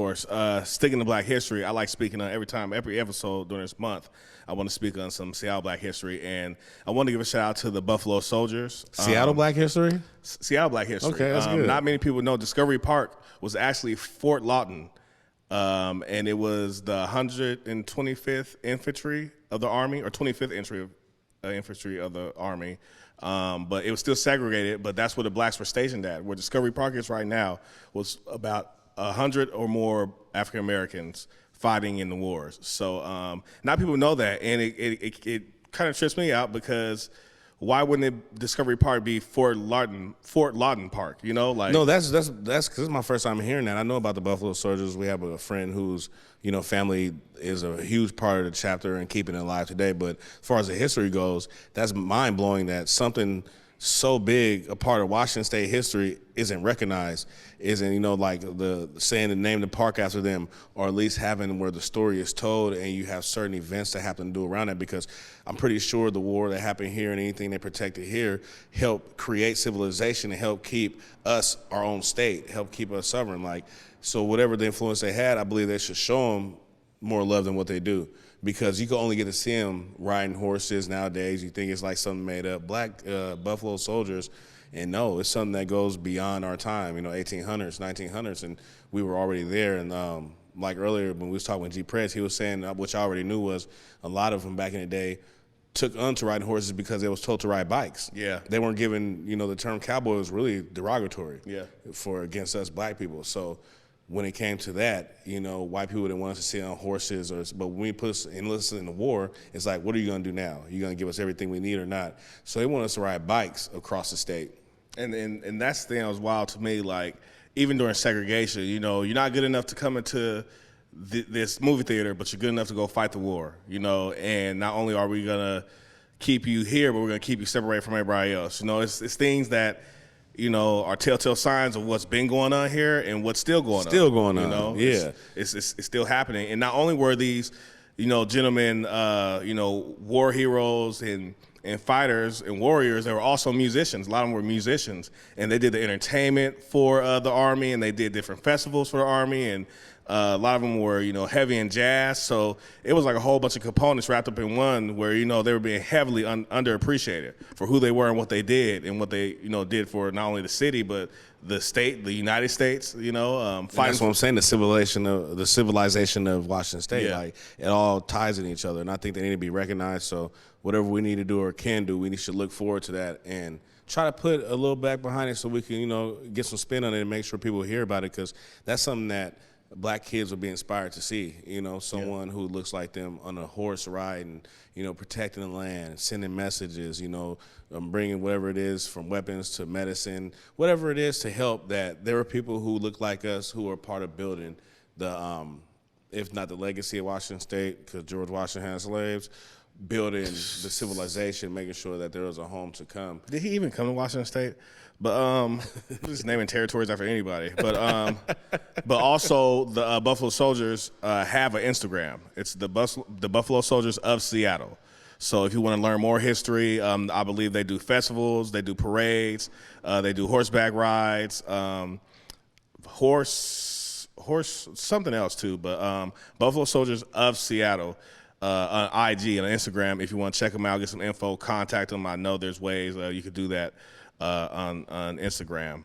course. Sticking to Black history, I like speaking on every episode during this month. I want to speak on some Seattle Black history, and I want to give a shout out to the Buffalo Soldiers. Seattle Black history? Seattle Black history. Okay, that's good. Not many people know Discovery Park was actually Fort Lawton, and it was the 125th Infantry of the Army, or 25th Infantry of the Army. But it was still segregated, but that's where the blacks were stationed at. Where Discovery Park is right now was about 100 or more African Americans fighting in the wars. So not people know that, and it kind of trips me out, because why wouldn't Discovery Park be Fort Lawton Park? You know, like no, that's because it's my first time hearing that. I know about the Buffalo Soldiers. We have a friend whose family is a huge part of the chapter and keeping it alive today. But as far as the history goes, that's mind blowing that something so big a part of Washington State history isn't recognized, isn't like the saying to name the park after them, or at least having where the story is told and you have certain events that happen to do around that, because I'm pretty sure the war that happened here and anything they protected here helped create civilization and help keep us our own state, help keep us sovereign. So whatever the influence they had, I believe they should show them more love than what they do. Because you can only get to see them riding horses nowadays. You think it's like something made up. Black Buffalo Soldiers, and no, it's something that goes beyond our time, 1800s, 1900s, and we were already there. And like earlier when we was talking with G. Prez, he was saying, which I already knew, was a lot of them back in the day took onto riding horses because they was told to ride bikes. Yeah. They weren't given, the term cowboy was really derogatory. Yeah. Against us black people. So when it came to that, white people didn't want us to sit on horses, but when we enlisted in the war, it's like, what are you going to do now? Are you going to give us everything we need or not? So they want us to ride bikes across the state. And that's the thing that was wild to me. Like, even during segregation, you're not good enough to come into this movie theater, but you're good enough to go fight the war, and not only are we going to keep you here, but we're going to keep you separated from everybody else. It's things that are telltale signs of what's been going on here and what's still going on. Still going on, yeah. It's still happening. And not only were these, gentlemen, war heroes and fighters and warriors, they were also musicians. A lot of them were musicians. And they did the entertainment for the Army, and they did different festivals for the Army, and a lot of them were, heavy in jazz. So it was like a whole bunch of components wrapped up in one, where, they were being heavily underappreciated for who they were and what they did, and what they, did for not only the city, but the state, the United States, fighting. That's what I'm saying, the civilization of Washington State. Yeah. Like, it all ties in each other, and I think they need to be recognized. So whatever we need to do or can do, we should look forward to that and try to put a little back behind it so we can, get some spin on it and make sure people hear about it, because that's something that black kids will be inspired to see, someone who looks like them on a horse riding, protecting the land, sending messages, bringing whatever it is from weapons to medicine, whatever it is to help, that there are people who look like us who are part of building the, if not the legacy of Washington State, because George Washington had slaves, building the civilization, making sure that there was a home to come. Did he even come to Washington State? But just naming territories after anybody. But also the Buffalo Soldiers have an Instagram. It's the Buffalo Soldiers of Seattle. So if you want to learn more history, I believe they do festivals, they do parades, they do horseback rides, horse something else too. But Buffalo Soldiers of Seattle. On IG and on Instagram, if you want to check them out, get some info, contact them. I know there's ways you could do that on Instagram.